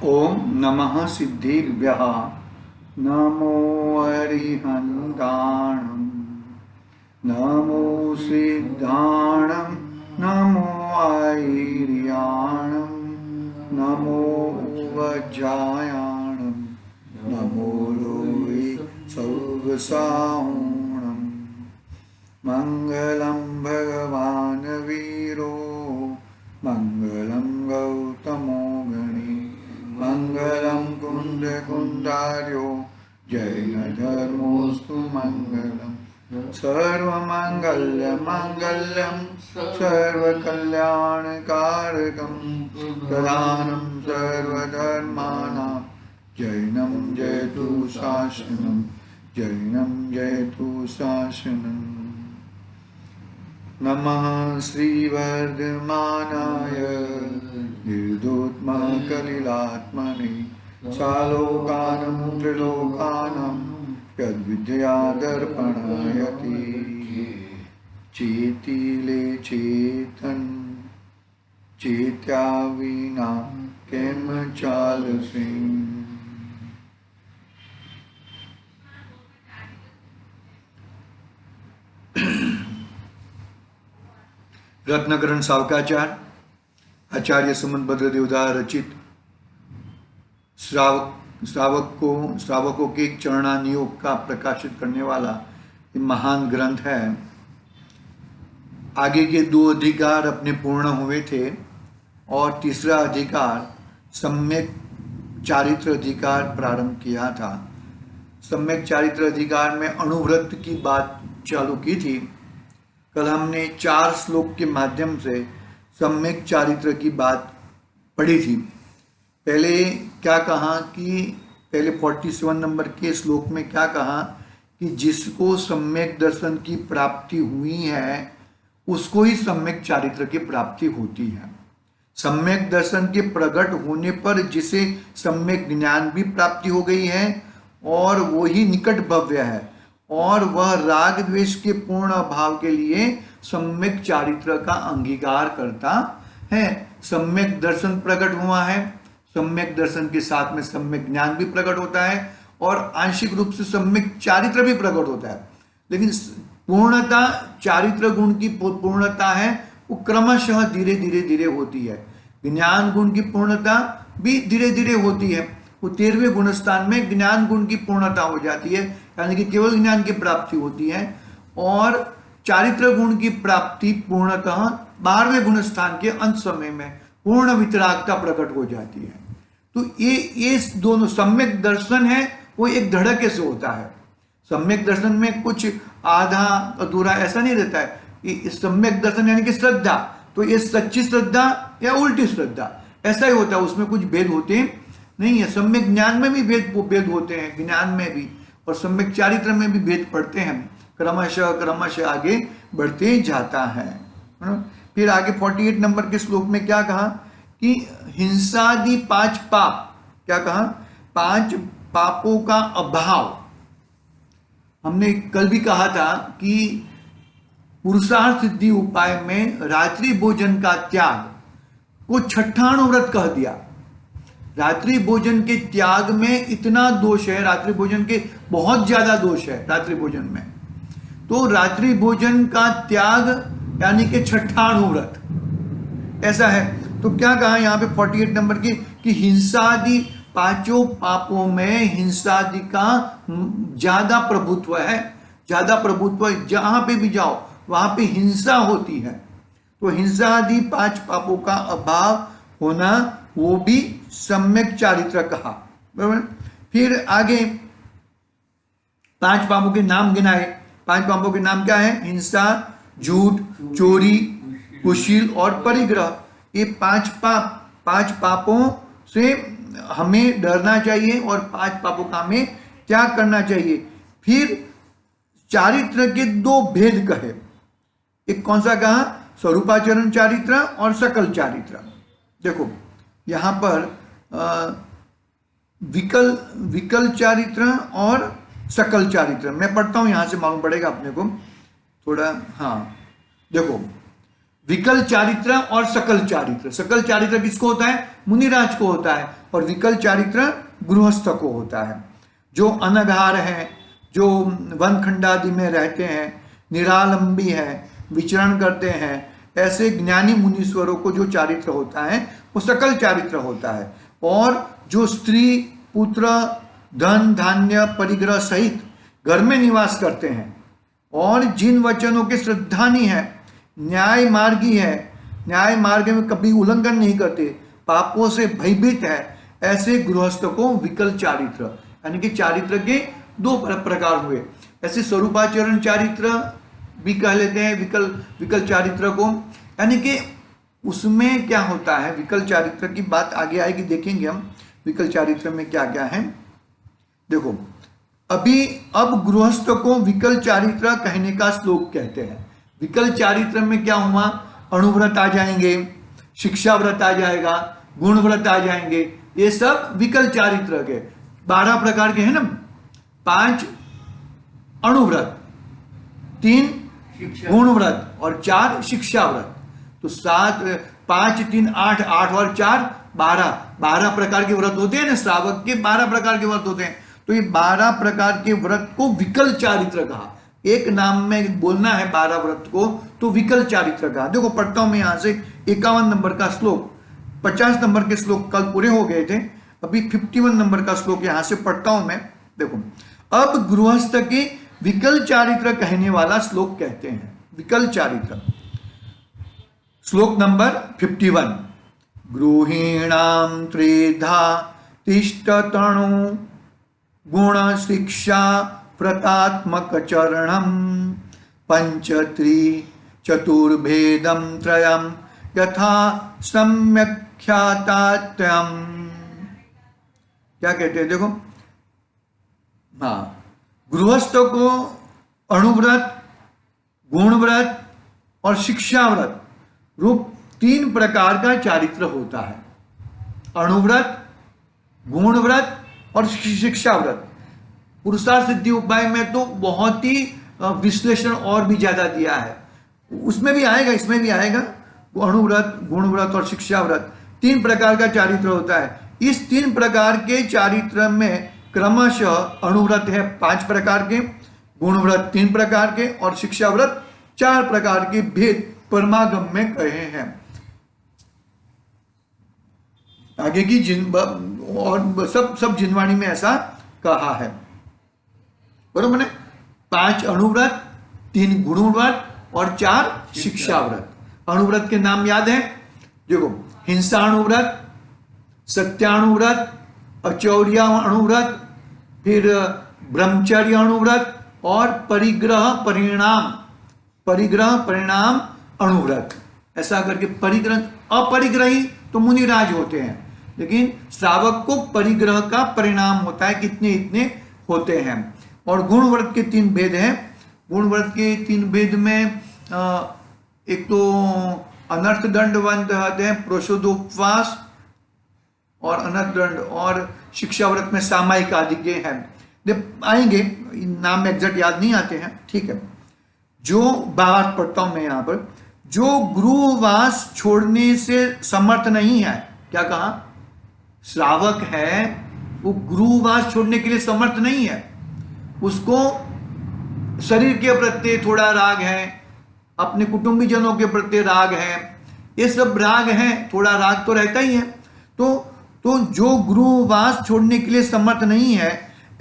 ओम नमः सिद्धिभ्यः नमो अरिहन्ताणं नमो सिद्धाणं नमो ऐर्याणं नमो वज्रायाणं नमो लोहि सौगसाहुणं मंगलं भगवान् वीरो मंगलं गौतमो गणे मंगलं कुंदकुंडार्यो जैनधर्मोऽस्तु मंगलम् सर्वमंगल्यं सर्वकल्याणकारकं प्रधानं सर्वधर्माणां जैनं जयतु शासनं जैनं जयतु शासनम्। नमः श्रीवर्धमानाय निर्धूतमकलिलात्मने सालोकानं त्रिलोकानं यद्विद्यादर्पणायति चेतिले चेतन चेत्या विना किम चालसे। रत्नकरण सावकाचार आचार्य सुमन भद्रदेवदास रचित श्रावकों के चरणानुयोग का प्रकाशित करने वाला ये महान ग्रंथ है। आगे के दो अधिकार अपने पूर्ण हुए थे और तीसरा अधिकार सम्यक चारित्र अधिकार प्रारंभ किया था। सम्यक चारित्र अधिकार में अणुव्रत की बात चालू की थी। कल हमने 4 श्लोक के माध्यम से सम्यक चारित्र की बात पढ़ी थी। पहले क्या कहा कि पहले 47 नंबर के श्लोक में क्या कहा कि जिसको सम्यक दर्शन की प्राप्ति हुई है उसको ही सम्यक चारित्र की प्राप्ति होती है। सम्यक दर्शन के प्रकट होने पर जिसे सम्यक ज्ञान भी प्राप्ति हो गई है और वो ही निकट भव्य है और वह राग द्वेष के पूर्ण अभाव के लिए सम्यक चारित्र का अंगीकार करता है। सम्यक दर्शन प्रकट हुआ है, सम्यक दर्शन के साथ में सम्यक ज्ञान भी प्रकट होता है और आंशिक रूप से सम्यक चारित्र भी प्रकट होता है। लेकिन पूर्णता चारित्र गुण की पूर्णता है वो क्रमशः धीरे धीरे होती है। ज्ञान गुण की पूर्णता भी धीरे धीरे होती है। वो 13वें गुण स्थान में ज्ञान गुण की पूर्णता हो जाती है, यानी कि केवल ज्ञान की प्राप्ति होती है और चारित्र गुण की प्राप्ति पूर्णतः 12वें गुण स्थान के अंत समय में पूर्ण वितरागता प्रकट हो जाती है। तो ये दोनों सम्यक दर्शन है वो एक धड़के से होता है। सम्यक दर्शन में कुछ आधा अधूरा ऐसा नहीं रहता है। ये सम्यक दर्शन यानी कि श्रद्धा, तो ये सच्ची श्रद्धा या उल्टी श्रद्धा ऐसा ही होता है, उसमें कुछ भेद होते नहीं है। सम्यक ज्ञान में भी भेद होते हैं, ज्ञान में भी, और सम्यक चारित्र में भी भेद पड़ते हैं। क्रमशः आगे बढ़ते जाता है। फिर आगे 48 नंबर के श्लोक में क्या कहा कि हिंसादि 5 पाप, क्या कहा 5 पापों का अभाव। हमने कल भी कहा था कि पुरुषार्थ सिद्धि उपाय में रात्रि भोजन का त्याग को छठा व्रत कह दिया। रात्रि भोजन के त्याग में इतना दोष है, रात्रि भोजन के बहुत ज्यादा दोष है रात्रि भोजन में। तो रात्रि भोजन का त्याग यानी कि छठा व्रत ऐसा है। तो क्या कहा यहाँ पे 48 नंबर की कि हिंसादि 5 पापों में हिंसादि का ज्यादा प्रभुत्व है। ज्यादा प्रभुत्व, जहां पे भी जाओ वहां पे हिंसा होती है। तो हिंसादि 5 पापों का अभाव होना वो भी सम्यक चारित्र कहा, बराबर। फिर आगे 5 पापों के नाम गिनाए। 5 पापों के नाम क्या है? हिंसा, झूठ, चोरी, कुशील और परिग्रह। ये 5 पापों से हमें डरना चाहिए और 5 पापों का हमें त्याग करना चाहिए। फिर चारित्र के 2 भेद कहे। एक कौन सा कहा? स्वरूपाचरण चारित्र और सकल चारित्र। देखो यहां पर विकल चारित्र और सकल चारित्र मैं पढ़ता हूं, यहां से मालूम पड़ेगा अपने को थोड़ा। हाँ देखो, विकल चारित्र और सकल चारित्र। सकल चारित्र किसको होता है? मुनिराज को होता है। और विकल चारित्र गृहस्थ को होता है। जो अनघार है, जो वन खंडादि में रहते हैं, निरालंबी है, विचरण करते हैं, ऐसे ज्ञानी मुनीश्वरों को जो चारित्र होता है वो सकल चारित्र होता है। और जो स्त्री, पुत्र, धन, धान्य, परिग्रह सहित घर में निवास करते हैं और जिन वचनों के श्रद्धानी है, न्याय मार्गी है, न्याय मार्ग में कभी उल्लंघन नहीं करते, पापों से भयभीत है, ऐसे गृहस्थ को विकल चारित्र, यानी कि चारित्र के दो प्रकार हुए। ऐसे स्वरूपाचरण चारित्र भी कह लेते हैं विकल चारित्र को। यानी कि उसमें क्या होता है, विकल चारित्र की बात आगे आएगी, देखेंगे हम विकल चारित्र में क्या क्या है। देखो अब गृहस्थ को विकल चारित्र कहने का श्लोक कहते हैं। विकल चारित्र में क्या हुआ? अणुव्रत आ जाएंगे, शिक्षा व्रत आ जाएगा, गुण व्रत आ जाएंगे, ये सब विकल चारित्र के 12 प्रकार के हैं ना। 5 अणुव्रत, 3 गुण व्रत और 4 शिक्षा व्रत। तो 7, 5, 3, 8, 8 और 4 12 प्रकार के व्रत होते हैं ना। श्रावक के 12 प्रकार के व्रत होते हैं। तो ये 12 प्रकार के व्रत को विकल चारित्र कहा। एक नाम में बोलना है 12 व्रत को तो विकल चारित्र कहा। देखो पढ़ता हूं मैं यहां से 51 नंबर का श्लोक। 50 नंबर के श्लोक कल पूरे हो गए थे, अभी 51 नंबर का श्लोक यहां से पढ़ता हूं मैं। देखो अब गृहस्थ के विकल चारित्र कहने वाला श्लोक कहते हैं। विकल चारित्र श्लोक नंबर 51। गृहीणाम त्रिधा तिष्ठतणु गुण शिक्षा व्रतात्मक चरणम पंचत्री चतुर्भेदम त्रयम यथा सम्यख्यातात्यम। क्या कहते हैं? देखो हाँ, गृहस्थ को अणुव्रत, गुणव्रत और शिक्षा व्रत रूप 3 प्रकार का चारित्र होता है। अणुव्रत, गुणव्रत और शिक्षा व्रत। पुरुषार्थ सिद्धि उपाय में तो बहुत ही विश्लेषण और भी ज्यादा दिया है, उसमें भी आएगा, इसमें भी आएगा। अणुव्रत, गुणव्रत और शिक्षा व्रत 3 प्रकार का चारित्र होता है। इस 3 प्रकार के चारित्र में क्रमशः अणुव्रत है 5 प्रकार के, गुणव्रत 3 प्रकार के और शिक्षा व्रत 4 प्रकार के भेद परमागम में कहे हैं। आगे की और सब जिनवाणी में ऐसा कहा है, बरोबर है। 5 अणुव्रत, 3 गुणव्रत और 4 शिक्षा व्रत। अणुव्रत के नाम याद है? देखो हिंसा अणुव्रत, सत्याणुव्रत, अचौर्य अणुव्रत, फिर ब्रह्मचर्य अणुव्रत और परिग्रह परिणाम अणुव्रत। ऐसा करके परिग्रह, अपरिग्रही तो मुनिराज होते हैं, लेकिन श्रावक को परिग्रह का परिणाम होता है, कितने इतने होते हैं। और गुणव्रत के 3 भेद हैं। गुणव्रत के 3 भेद में एक तो अनर्थ दंड होते हैं, प्रोषोदोपवास और अनर्थ दंड, और शिक्षा व्रत में सामायिक आदि के हैं। आएंगे, नाम एग्जैक्ट याद नहीं आते हैं, ठीक है। जो बात पढ़ता हूं मैं यहां पर, जो गृहवास छोड़ने से समर्थ नहीं है, क्या कहा? श्रावक है वो गृहवास छोड़ने के लिए समर्थ नहीं है, उसको शरीर के प्रति थोड़ा राग है, अपने कुटुंबीजनों के प्रति राग है, ये सब राग है, थोड़ा राग तो रहता ही है। तो जो गृहवास छोड़ने के लिए समर्थ नहीं है,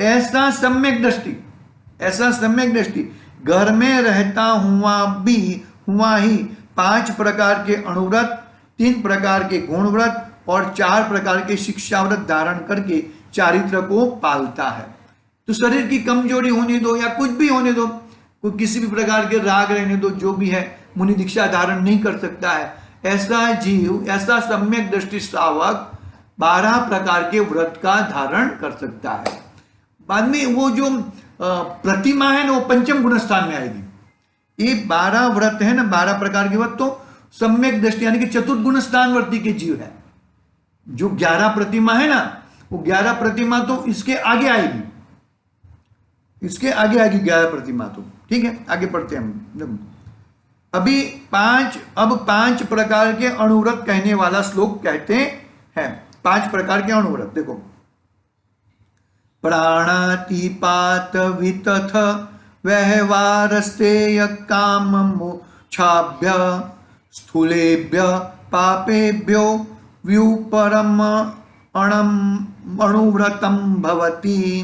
ऐसा सम्यक दृष्टि घर में रहता हुआ ही 5 प्रकार के अणुव्रत, 3 प्रकार के गुणव्रत और 4 प्रकार के शिक्षा व्रत धारण करके चारित्र को पालता है। तो शरीर की कमजोरी होने दो या कुछ भी होने दो, कोई किसी भी प्रकार के राग रहने दो, जो भी है, मुनि दीक्षा धारण नहीं कर सकता है। ऐसा जीव, ऐसा सम्यक दृष्टि श्रावक 12 प्रकार के व्रत का धारण कर सकता है। बाद में वो जो प्रतिमा है ना, वो पंचम गुण स्थान में आएगी। ये 12 व्रत है ना, 12 प्रकार के व्रत तो सम्यक दृष्टि यानी कि चतुर्गुण स्थान वर्ती के जीव है। जो 11 प्रतिमा है ना, वो 11 प्रतिमा तो इसके आगे आएगी, 11 प्रतिमा तो, ठीक है। आगे पढ़ते हैं हम। अब पांच प्रकार के अणुव्रत कहने वाला श्लोक कहते हैं। पांच प्रकार के अणुव्रत देखो, प्राणातिपात वितथ व्यवहारस्तेय काम मोक्षाभ्य स्थूलेभ्य पापेभ्यो व्युपरम अणुव्रतम भवति।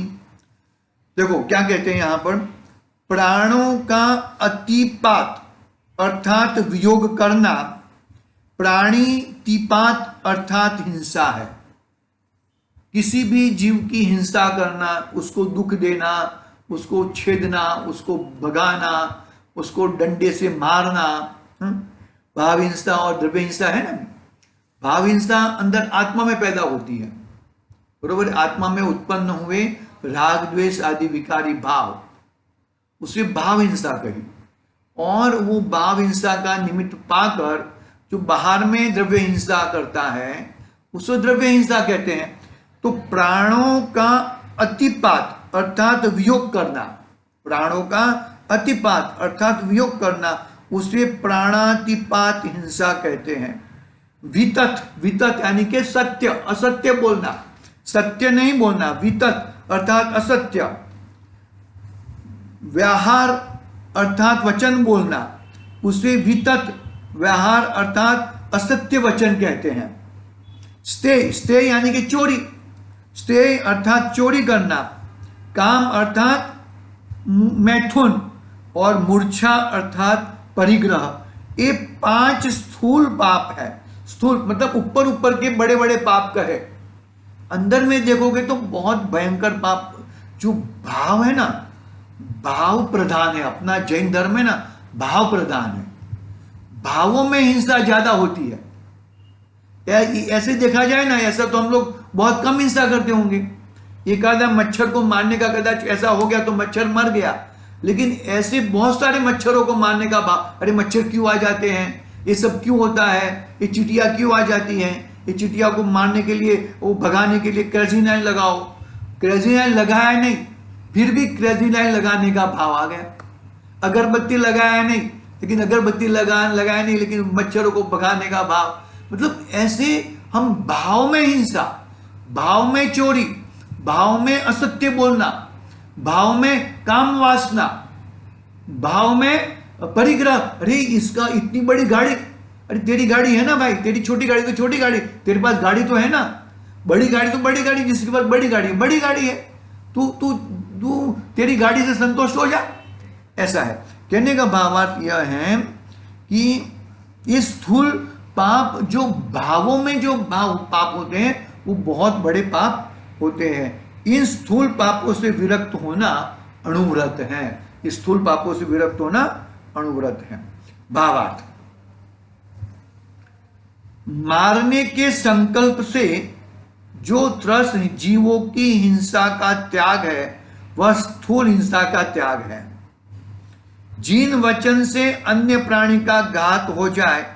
देखो क्या कहते हैं यहां पर, प्राणों का अतिपात अर्थात वियोग करना, प्राणीतिपात अर्थात हिंसा है। किसी भी जीव की हिंसा करना, उसको दुख देना, उसको छेदना, उसको भगाना, उसको डंडे से मारना, भाव हिंसा और द्रव्य हिंसा है ना। भाव हिंसा अंदर आत्मा में पैदा होती है, बरोबर। आत्मा में उत्पन्न हुए राग द्वेष आदि विकारी भाव, उसे भाव हिंसा कही। और वो भाव हिंसा का निमित्त पाकर जो बाहर में द्रव्य हिंसा करता है उसको द्रव्य हिंसा कहते हैं। तो प्राणों का अतिपात अर्थात वियोग करना, प्राणों का अतिपात अर्थात वियोग करना, उसे प्राणातिपात हिंसा कहते हैं। वितत, वितत यानी कि सत्य, असत्य बोलना, सत्य नहीं बोलना, वितत अर्थात असत्य। व्यवहार अर्थात वचन बोलना, उसे वितत व्यवहार अर्थात असत्य वचन कहते हैं। स्ते, स्ते यानी कि चोरी, स्ते अर्थात चोरी करना। काम अर्थात मैथुन और मूर्छा अर्थात परिग्रह। ये पांच स्थूल पाप है। स्थूल मतलब ऊपर ऊपर के बड़े बड़े पाप कहे, अंदर में देखोगे तो बहुत भयंकर पाप। जो भाव है ना, भाव प्रधान है। अपना जैन धर्म है ना, भाव प्रधान है। भावों में हिंसा ज्यादा होती है। ऐसे देखा जाए ना, ऐसा तो हम लोग बहुत कम हिंसा करते होंगे। एक आधा मच्छर को मारने का कदाच ऐसा हो गया तो मच्छर मर गया, लेकिन ऐसे बहुत सारे मच्छरों को मारने का भाव, अरे मच्छर क्यों आ जाते हैं, ये सब क्यों होता है, ये चींटियां क्यों आ जाती हैं, ये चींटियां को मारने के लिए, वो भगाने के लिए क्रेजिनाइन लगाओ। क्रेजिनाइन लगाया नहीं, फिर भी क्रेजिनाइन लगाने का भाव आ गया। अगरबत्ती लगाया नहीं, लेकिन अगरबत्ती लगाया नहीं, लेकिन मच्छरों को भगाने का भाव। मतलब ऐसे हम भाव में हिंसा, भाव में चोरी, भाव में असत्य बोलना, भाव में काम वासना, भाव में परिग्रह। अरे इसका इतनी बड़ी गाड़ी, अरे तेरी गाड़ी है ना भाई, तेरी छोटी गाड़ी तो छोटी गाड़ी, तेरे पास गाड़ी तो है ना, बड़ी गाड़ी तो बड़ी गाड़ी, जिसके पास बड़ी गाड़ी है बड़ी गाड़ी है, तू तू तू तेरी गाड़ी से संतुष्ट हो जा। ऐसा है। कहने का भावार्थ यह है कि ये स्थूल पाप जो भावों में जो भाव पाप होते हैं वो बहुत बड़े पाप होते हैं। इन स्थूल पापों से विरक्त होना अणुव्रत है। स्थूल पापों से विरक्त होना अणुव्रत है। भावार्थ, मारने के संकल्प से जो त्रस्त जीवों की हिंसा का त्याग है वह स्थूल हिंसा का त्याग है। जिन वचन से अन्य प्राणी का घात हो जाए,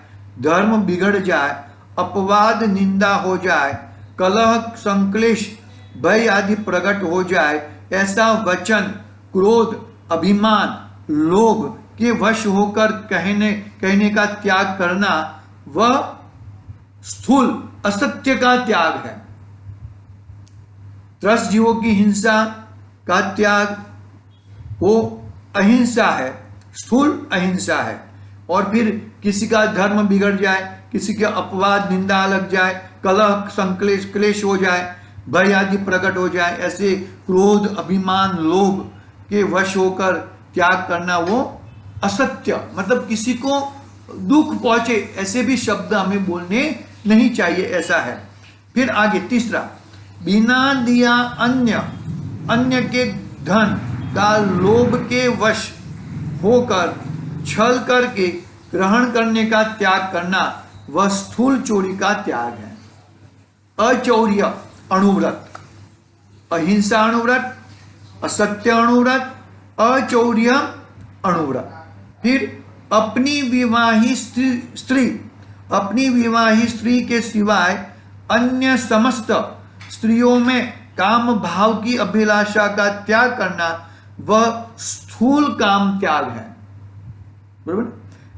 धर्म बिगड़ जाए, अपवाद निंदा हो जाए, कलह संक्लेश भय आदि प्रकट हो जाए, ऐसा वचन क्रोध अभिमान लोभ के वश होकर कहने का त्याग करना वह स्थूल असत्य का त्याग है। त्रस्त जीवों की हिंसा का त्याग वो अहिंसा है, स्थूल अहिंसा है। और फिर किसी का धर्म बिगड़ जाए, किसी के अपवाद निंदा लग जाए, कलह संक्लेश क्लेश हो जाए, भय आदि प्रकट हो जाए, ऐसे क्रोध अभिमान लोभ के वश होकर त्याग करना वो असत्य, मतलब किसी को दुख पहुंचे ऐसे भी शब्द हमें बोलने नहीं चाहिए, ऐसा है। फिर आगे तीसरा, बिना दिया अन्य के धन का लोभ के वश होकर छल करके ग्रहण करने का त्याग करना वह स्थूल चोरी का त्याग है। अचौर्य अणुव्रत, अहिंसा अणुव्रत, असत्य अणुव्रत, अचौर्य अणुव्रत। फिर अपनी विवाही स्त्री के सिवाय अन्य समस्त स्त्रियों में काम भाव की अभिलाषा का त्याग करना वह स्थूल काम त्याग है, बराबर।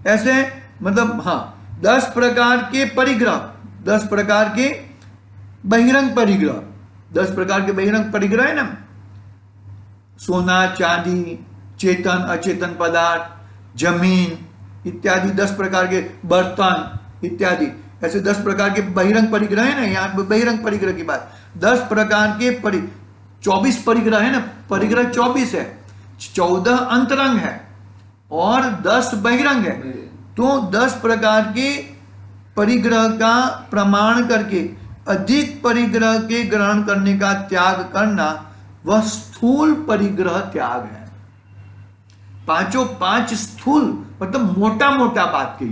ऐसे मतलब हाँ 10 प्रकार के परिग्रह, 10 प्रकार के बहिरंग परिग्रह, 10 प्रकार के बहिरंग परिग्रह है ना, सोना चांदी, चेतन अचेतन पदार्थ, जमीन इत्यादि, 10 प्रकार के बर्तन इत्यादि, ऐसे 10 प्रकार के बहिरंग परिग्रह है ना। यहाँ बहिरंग परिग्रह की बात, 10 प्रकार के 24 परिग्रह है ना, परिग्रह 24 है, 14 अंतरंग है और 10 बहिरंग है। तो 10 प्रकार के परिग्रह का प्रमाण करके अधिक परिग्रह के ग्रहण करने का त्याग करना वह स्थूल परिग्रह त्याग है। पांचों पांच स्थूल मतलब मोटा मोटा बात की।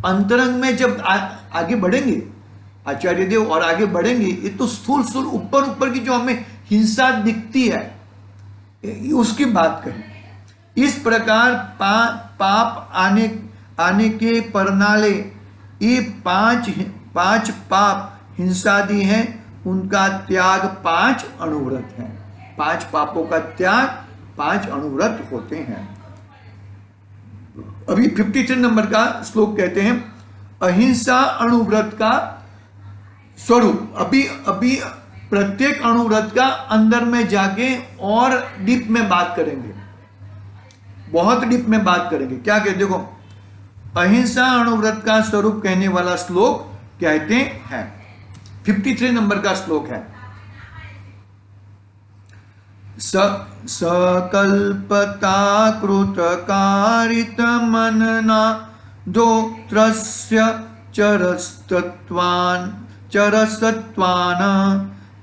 अंतरंग में जब आगे बढ़ेंगे आचार्य देव और आगे बढ़ेंगे, ये तो स्थूल स्थूल ऊपर ऊपर की जो हमें हिंसा दिखती है उसकी बात करें। इस प्रकार पाप आने के परनाले ये पांच पाप हिंसादि हैं, उनका त्याग 5 अणुव्रत है। 5 पापों का त्याग 5 अणुव्रत होते हैं। अभी 53 नंबर का श्लोक कहते हैं अहिंसा अणुव्रत का स्वरूप। अभी प्रत्येक अणुव्रत का अंदर में जाके और डीप में बात करेंगे, बहुत डीप में बात करेंगे। क्या कहते देखो, अहिंसा अणुव्रत का स्वरूप कहने वाला श्लोक कहते हैं, 53 नंबर का श्लोक है। सकल्पता कृतकारित मनना दोत्रस्य चरसत्वान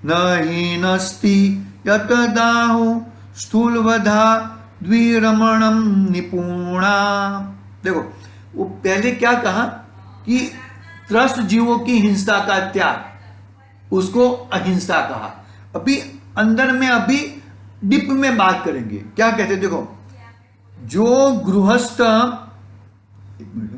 नहीनस्ति यतदाहु स्थूलवधा द्विरमणम निपुणा। देखो वो पहले क्या कहा कि त्रस्त जीवों की हिंसा का त्याग, उसको अहिंसा कहा। अभी अंदर में अभी डीप में बात करेंगे। क्या कहते देखो, जो गृहस्थ, एक मिनट,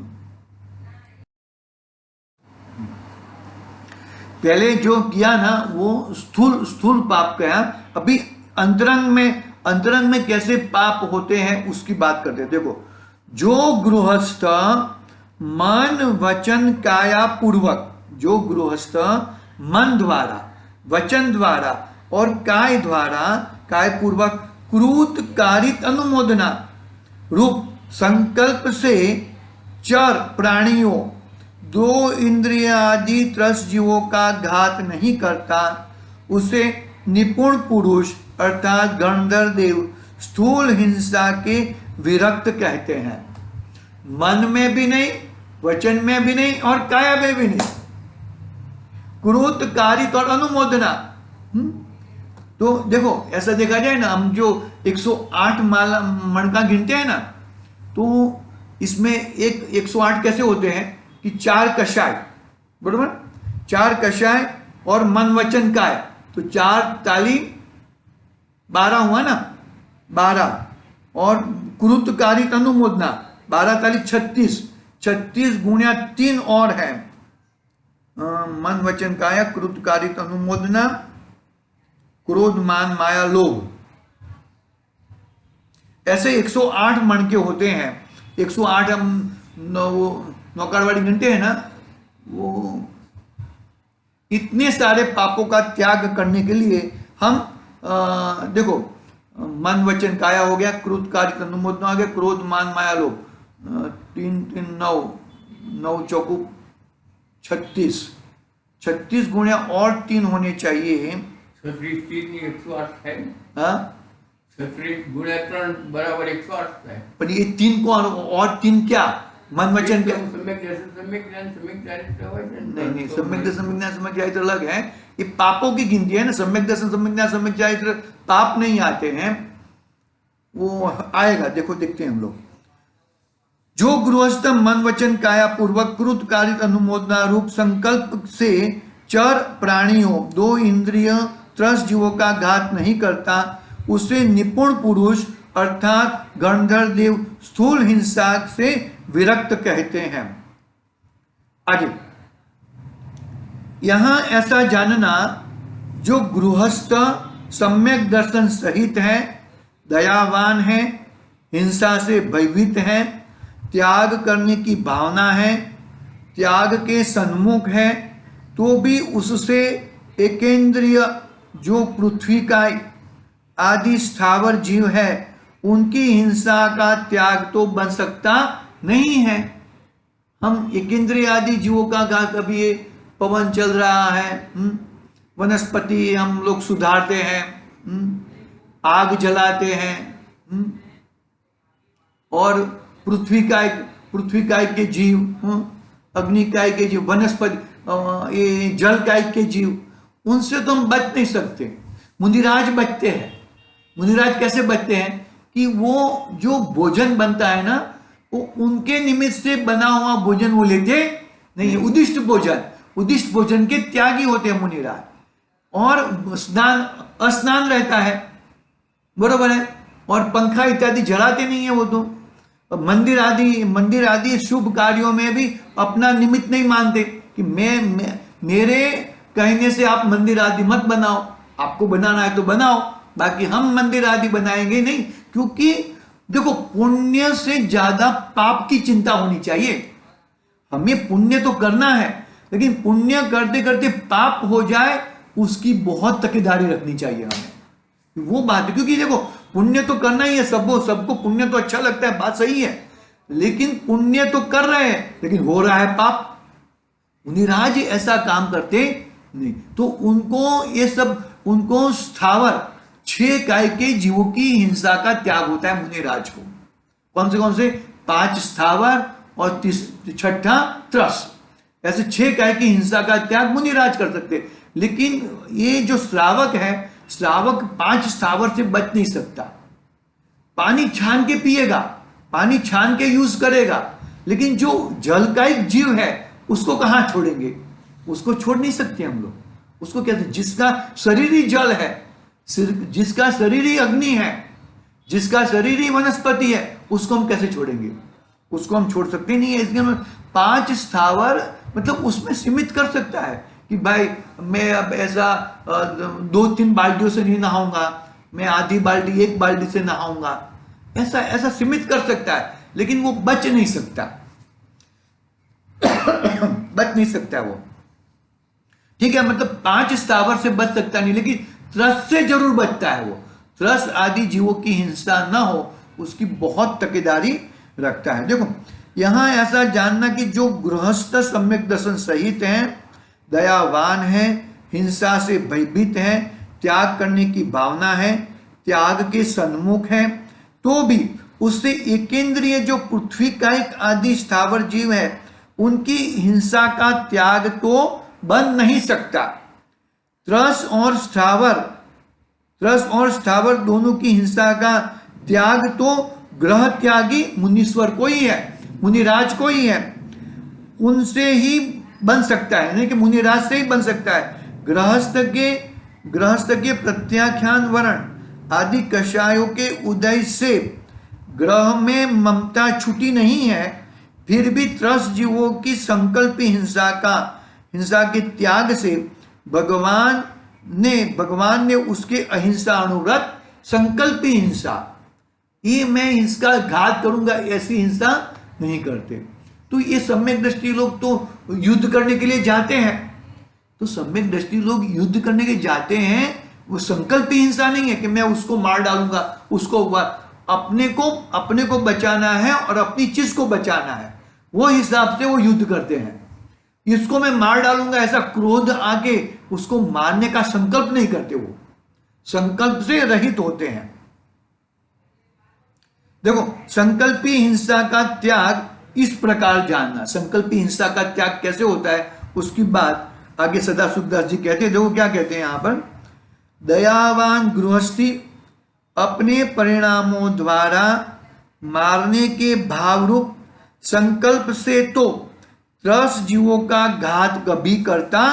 पहले जो किया ना वो स्थूल पाप किया। अभी अंतरंग में कैसे पाप होते हैं उसकी बात करते हैं। देखो, जो गृहस्थ मन वचन काया पूर्वक, जो गृहस्थ मन द्वारा, वचन द्वारा और काय पूर्वक क्रूत कारित अनुमोदना रूप संकल्प से चर प्राणियों, 2 इंद्रिय आदि त्रस जीवों का घात नहीं करता, उसे निपुण पुरुष अर्थात गणधर देव स्थूल हिंसा के विरक्त कहते हैं। मन में भी नहीं, वचन में भी नहीं और काया में भी नहीं, क्रोध कारित और अनुमोदना। तो देखो ऐसा देखा जाए ना, हम जो 108 माला मणका गिनते हैं ना, तो इसमें 108 कैसे होते हैं कि 4 कषाय, बरोबर, 4 कषाय और मन वचन काय, तो 4 ताली 12 हुआ ना, 12 और क्रुतकारित अनुमोदना 12 ताली 36 गुणिया 3 और है, मन वचन काया क्रुतकारित अनुमोदना क्रोध मान माया लोभ, ऐसे 108 मणके होते हैं। 108 हम नौकारवाड़ी गिनते हैं ना, वो इतने सारे पापों का त्याग करने के लिए हम देखो, मन वचन काया हो गया, क्रोधकारित अनुमोदना आ गया, क्रोध मान माया लोभ, 3 3 9 9 चौकू 36 गुणिया और 3 होने चाहिए। 108 है। हाँ, 3 बराबर 108 है। पर ये 3 को और 3 क्या, मन वचन क्या, सम्यक ज्ञान नहीं सम्यक दर्शन सम्यक ज्ञान सम्यक चारित्र अलग है। ये पापों की गिनती है ना, सम्यक दर्शन सम्यक ज्ञान सम्यक चारित्र पाप नहीं आते हैं, वो आएगा, देखो देखते हैं हम लोग। जो गृहस्थ मन वचन काया पूर्वक क्रुतकारित अनुमोदना रूप संकल्प से चर प्राणियों, 2 इंद्रिय त्रस जीवों का घात नहीं करता, उसे निपुण पुरुष अर्थात गणधर देव स्थूल हिंसा से विरक्त कहते हैं। आगे यहां ऐसा जानना, जो गृहस्थ सम्यक दर्शन सहित है, दयावान है, हिंसा से भयभीत है, त्याग करने की भावना है, त्याग के सन्मुख है, तो भी उससे एकेंद्रिय जो पृथ्वी का आदि स्थावर जीव है उनकी हिंसा का त्याग तो बन सकता नहीं है। हम एकेंद्रिय आदि जीवों का कभी ये पवन चल रहा है, वनस्पति हम लोग सुधारते हैं, आग जलाते हैं, और पृथ्वी काय के जीव, अग्नि काय के जीव, वनस्पति, ये जल काय के जीव, उनसे तो हम बच नहीं सकते। मुनिराज बचते हैं। मुनिराज कैसे बचते हैं कि वो जो भोजन बनता है ना, वो उनके निमित्त से बना हुआ भोजन वो लेते नहीं है। उदिष्ट भोजन के त्यागी होते हैं मुनिराज। और स्नान रहता है, बरोबर है, और पंखा इत्यादि जलाते नहीं है वो तो। मंदिर आदि शुभ कार्यों में भी अपना निमित्त नहीं मानते कि मैं मेरे कहने से आप मंदिर आदि मत बनाओ, आपको बनाना है तो बनाओ, बाकी हम मंदिर आदि बनाएंगे नहीं। क्योंकि देखो, पुण्य से ज्यादा पाप की चिंता होनी चाहिए। हमें पुण्य तो करना है, लेकिन पुण्य करते करते पाप हो जाए उसकी बहुत तकीदारी रखनी चाहिए हमें। वो बात है, क्योंकि देखो पुण्य तो करना ही है, सबको पुण्य तो अच्छा लगता है, बात सही है, लेकिन पुण्य तो कर रहे हैं लेकिन हो रहा है पाप। मुनिराज ऐसा काम करते नहीं, तो उनको स्थावर 6 काय के जीवों की हिंसा का त्याग होता है मुनिराज को। कौन से 5 स्थावर और 6ठा त्रस, ऐसे 6 काय की हिंसा का त्याग मुनिराज कर सकते। लेकिन ये जो श्रावक है, श्रावक 5 स्थावर से बच नहीं सकता। पानी छान के पिएगा, पानी छान के यूज करेगा, लेकिन जो जलकायिक जीव है उसको कहां छोड़ेंगे? उसको छोड़ नहीं सकते हम लोग। उसको कहते हैं जिसका शरीर ही जल है, जिसका शरीर ही अग्नि है, जिसका शरीर ही वनस्पति है, उसको हम कैसे छोड़ेंगे? उसको हम छोड़ सकते नहीं है। इसलिए 5 स्थावर मतलब उसमें सीमित कर सकता है कि भाई मैं अब ऐसा 2-3 बाल्टियों से नहीं नहाऊंगा, मैं आधी बाल्टी 1 बाल्टी से नहाऊंगा, ऐसा सीमित कर सकता है, लेकिन वो बच नहीं सकता। बच नहीं सकता वो, ठीक है, मतलब 5 स्थावर से बच सकता नहीं, लेकिन त्रस से जरूर बचता है वो। त्रस आदि जीवों की हिंसा ना हो उसकी बहुत तकीदारी रखता है। देखो यहां ऐसा जानना कि जो गृहस्थ सम्यक दर्शन सहित हैं, दयावान है, हिंसा से भयभीत है, त्याग करने की भावना है, त्याग के सन्मुख है, तो भी उससे एकेंद्रिय जो पृथ्वी कायिक आदि स्थावर जीव है उनकी हिंसा का त्याग तो बन नहीं सकता। त्रस और स्थावर दोनों की हिंसा का त्याग तो ग्रह त्यागी मुनीश्वर को ही है, मुनिराज को ही है, उनसे ही बन सकता है, नहीं कि मुनिराज से ही बन सकता है। गृहस्थ के प्रत्याख्यान वर्ण आदि कषायों के उदय से ग्रह में ममता छुटी नहीं है, फिर भी त्रस जीवों की संकल्पी हिंसा के त्याग से भगवान ने उसके अहिंसा अनुव्रत संकल्पी हिंसा, ये मैं इसका घात करूंगा ऐसी हिंसा नहीं करते। तो ये सम्यक दृष्टि लोग तो युद्ध करने के लिए जाते हैं, तो सम्यक दृष्टि लोग युद्ध करने के जाते हैं, वो संकल्पी हिंसा नहीं है कि मैं उसको मार डालूंगा, उसको अपने को बचाना है और अपनी चीज को बचाना है, वो हिसाब से वो युद्ध करते हैं। इसको मैं मार डालूंगा ऐसा क्रोध आके उसको मारने का संकल्प नहीं करते, वो संकल्प से रहित होते हैं। देखो संकल्पी हिंसा का त्याग इस प्रकार जानना, संकल्पी हिंसा का त्याग कैसे होता है उसकी बात आगे सदा सुखदास जी कहते हैं। देखो क्या कहते हैं यहां पर, दयावान गृहस्थी अपने परिणामों द्वारा मारने के भावरूप संकल्प से तो त्रस जीवों का घात कभी कराता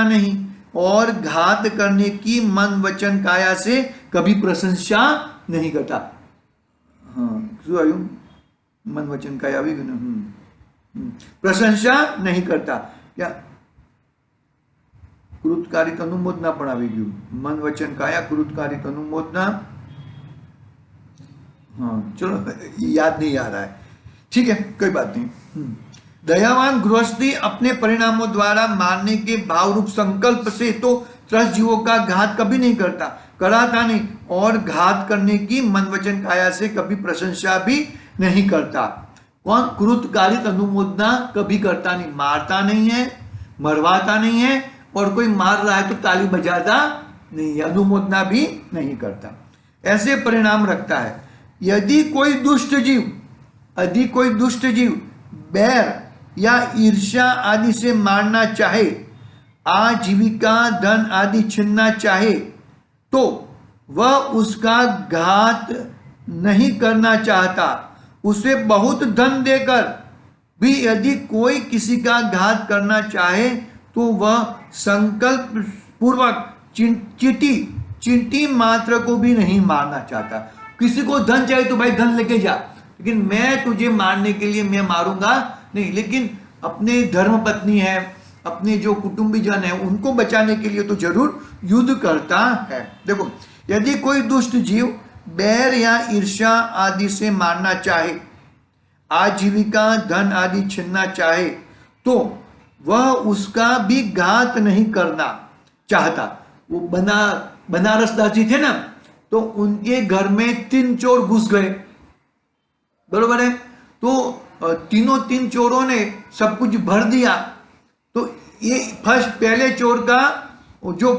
नहीं, और घात करने की मन वचन काया से कभी प्रशंसा नहीं करता। हाँ, मन वचन काया भी प्रशंसा नहीं करता। क्या कृतकारित अनुमोदना પણ આવી ગયું, મન વચન કાયા કૃતકારિત अनुमोदना, हाँ चलो, याद नहीं आ रहा है, ठीक है कोई बात नहीं। दयावान गृहस्थी अपने परिणामों द्वारा मारने के भाव रूप संकल्प से तो त्रस्त जीवों का घात कभी नहीं करता, कराता नहीं, और घात करने की मन वचन काया से कभी प्रशंसा भी नहीं करता। कौन? क्रुतकारित अनुमोदना कभी करता नहीं, मारता नहीं है, मरवाता नहीं है, और कोई मार रहा है तो ताली बजाता नहीं है, अनुमोदना भी नहीं करता। ऐसे परिणाम रखता है। यदि कोई दुष्ट जीव बैर या ईर्ष्या आदि से मारना चाहे, आजीविका धन आदि छीनना चाहे, तो वह उसका घात नहीं करना चाहता। उसे बहुत धन देकर भी यदि कोई किसी का घात करना चाहे तो वह संकल्प पूर्वक चींटी मात्र को भी नहीं मारना चाहता। किसी को धन चाहिए तो भाई धन लेके जा, लेकिन मैं तुझे मारने के लिए मैं मारूंगा नहीं। लेकिन अपने धर्म पत्नी है, अपने जो कुटुंबीजन है, उनको बचाने के लिए तो जरूर युद्ध करता है। देखो, यदि कोई दुष्ट जीव बैर या ईर्ष्या आदि से मारना चाहे, आजीविका धन आदि छीनना चाहे, तो वह उसका भी घात नहीं करना चाहता। वो बनारस दास जी थे ना, तो उनके घर में 3 चोर घुस गए, बरोबर है, तो तीन चोरों ने सब कुछ भर दिया। तो ये पहले चोर का जो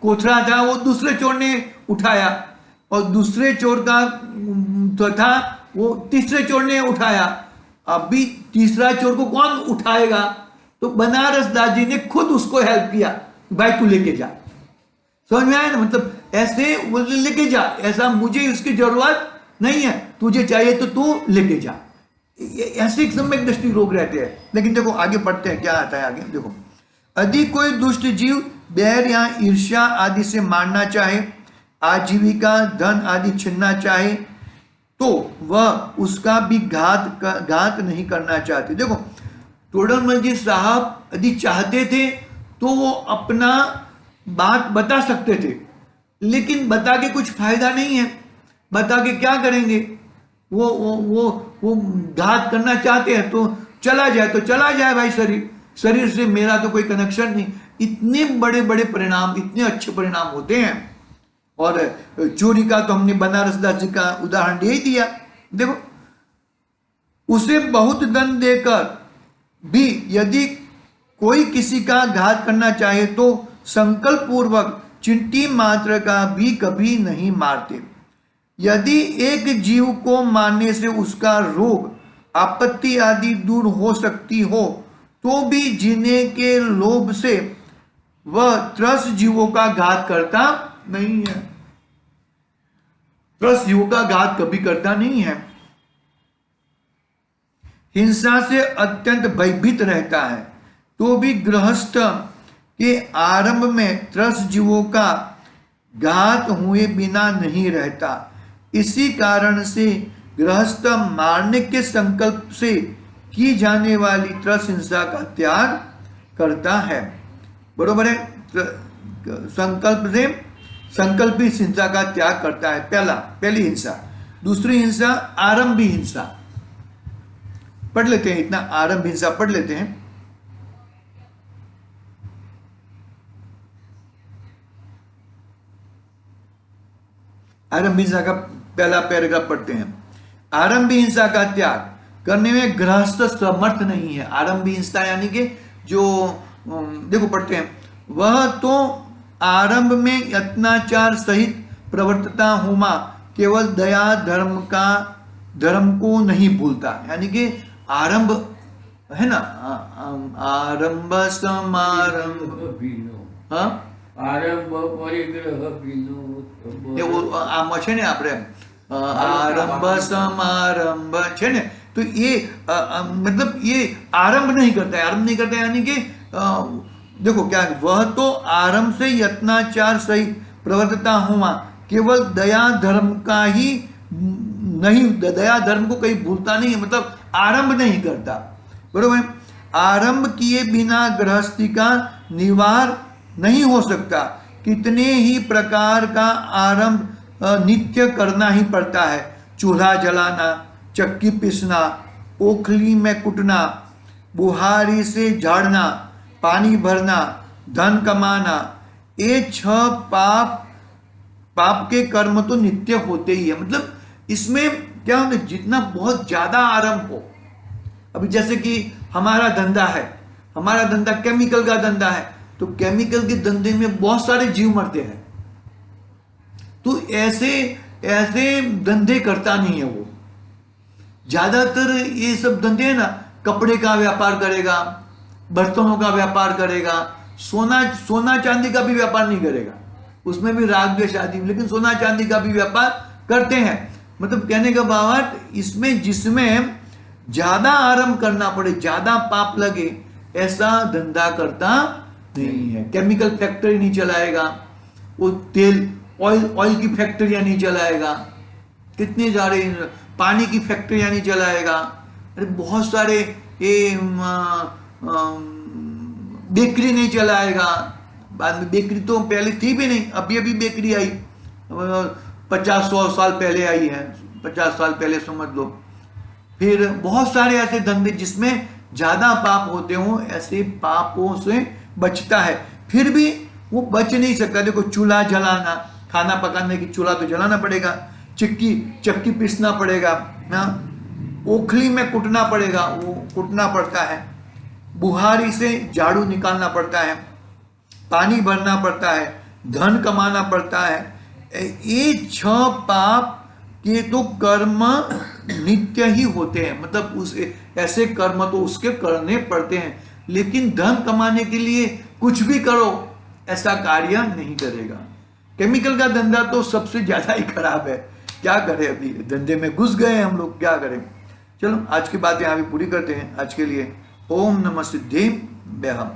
कोथरा था वो दूसरे चोर ने उठाया, और दूसरे चोर का तो था वो तीसरे चोर ने उठाया। अभी तीसरा चोर को कौन उठाएगा? तो बनारस दास जी ने खुद उसको हेल्प किया, भाई तू लेके जा। समझ में आया ना? मतलब ऐसे लेके जा, ऐसा मुझे इसकी जरूरत नहीं है, तुझे चाहिए तो तू लेके जा। ऐसे एक सम्यक दृष्टि लोग रहते हैं। लेकिन देखो आगे पढ़ते हैं क्या आता है आगे। देखो, यदि कोई दुष्ट जीव बैर या ईर्ष्या आदि से मारना चाहे, आजीविका धन आदि छीनना चाहे, तो वह उसका भी घात नहीं करना चाहते। देखो, टोडरमल जी साहब यदि चाहते थे तो वो अपना बात बता सकते थे, लेकिन बता के कुछ फायदा नहीं है। बता के क्या करेंगे? वो घात करना चाहते हैं तो चला जाए भाई, शरीर से मेरा तो कोई कनेक्शन नहीं। इतने बड़े बड़े परिणाम, इतने अच्छे परिणाम होते हैं। और चोरी का तो हमने बनारस दास जी का उदाहरण दे ही दिया। देखो, उसे बहुत दंड देकर भी यदि कोई किसी का घात करना चाहे तो संकल्प पूर्वक चींटी मात्र का भी कभी नहीं मारते। यदि एक जीव को मारने से उसका रोग, आपत्ति आदि दूर हो सकती हो, तो भी जीने के लोभ से वह त्रस्त जीवों का घात करता नहीं है। त्रस्त जीवों का घात कभी करता नहीं है। हिंसा से अत्यंत भयभीत रहता है, तो भी गृहस्थ के आरंभ में त्रस्त जीवों का घात हुए बिना नहीं रहता। इसी कारण से गृहस्थ मारने के संकल्प से की जाने वाली त्रस्त हिंसा का त्याग करता है। बरोबर है? संकल्प हिंसा का त्याग करता है। पहली हिंसा। दूसरी हिंसा आरंभी हिंसा। पढ़ लेते हैं, इतना आरंभ हिंसा पढ़ लेते हैं। आरंभ हिंसा का पहला पैराग्राफ पढ़ते हैं। आरंभी हिंसा का त्याग करने में गृहस्थ समर्थ नहीं है। आरंभी हिंसा यानी कि जो देखो पढ़ते हैं, वह तो आरंभ में यत्नाचार सहित प्रवर्तता हुमा केवल दया धर्म को नहीं भूलता। यानी कि आरंभ है ना, आरंभ समारंभ, हाँ आरंभ परिग्रह विनोद આમાં છે ને આપણે आरंभ समारंभ છે ने, तो ये मतलब ये आरंभ नहीं करता है। यानी कि देखो क्या, वह तो आरंभ से यत्नाचार सहित प्रवर्तता हुआ केवल दया धर्म का ही नहीं, दया धर्म को कहीं भूलता नहीं है, मतलब आरंभ नहीं करता। बरोबर है? आरंभ किए बिना गृहस्थी का निवार नहीं हो सकता। कितने ही प्रकार का आरंभ नित्य करना ही पड़ता है। चूल्हा जलाना, चक्की पीसना, ओखली में कुटना, बुहारी से झाड़ना, पानी भरना, धन कमाना, ये 6 पाप के कर्म तो नित्य होते ही है। मतलब इसमें क्या होता है, जितना बहुत ज्यादा आरंभ हो। अभी जैसे कि हमारा धंधा है, हमारा धंधा केमिकल का धंधा है, तो केमिकल के धंधे में बहुत सारे जीव मरते हैं, तो ऐसे ऐसे धंधे करता नहीं है वो। ज्यादातर ये सब धंधे है ना, कपड़े का व्यापार करेगा, बर्तनों का व्यापार करेगा, सोना चांदी का भी व्यापार नहीं करेगा, उसमें भी राग द्वेष आदि, लेकिन सोना चांदी का भी व्यापार करते हैं। मतलब कहने का भाव इसमें जिसमें ज्यादा आरंभ करना पड़े, ज्यादा पाप लगे, ऐसा धंधा करता नहीं है। केमिकल फैक्ट्री नहीं चलाएगा, वो तेल ऑयल की फैक्ट्रियां नहीं चलाएगा, कितने सारे पानी की फैक्ट्रियां नहीं चलाएगा, अरे बहुत सारे ये बेकरी नहीं चलाएगा। बाद में बेकरी तो पहले थी भी नहीं, अभी अभी बेकरी आई, 50-100 साल पहले आई है, 50 साल पहले समझ लो। फिर बहुत सारे ऐसे धंधे जिसमें ज्यादा पाप होते हों, ऐसे पापों से बचता है, फिर भी वो बच नहीं सकता। देखो, चूल्हा जलाना, खाना पकाने की चूल्हा तो जलाना पड़ेगा, चक्की पीसना पड़ेगा ना, ओखली में कुटना पड़ेगा, वो कुटना पड़ता है, बुहारी से झाड़ू निकालना पड़ता है, पानी भरना पड़ता है, धन कमाना पड़ता है। ये 6 पाप के तो कर्म नित्य ही होते हैं, मतलब उस ऐसे कर्म तो उसके करने पड़ते हैं, लेकिन धन कमाने के लिए कुछ भी करो ऐसा कार्य नहीं करेगा। केमिकल का धंधा तो सबसे ज्यादा ही खराब है, क्या करें, अभी धंधे में घुस गए हम लोग, क्या करें। चलो आज की बात यहाँ भी पूरी करते हैं। आज के लिए ओम नमः सिद्धि बेहम।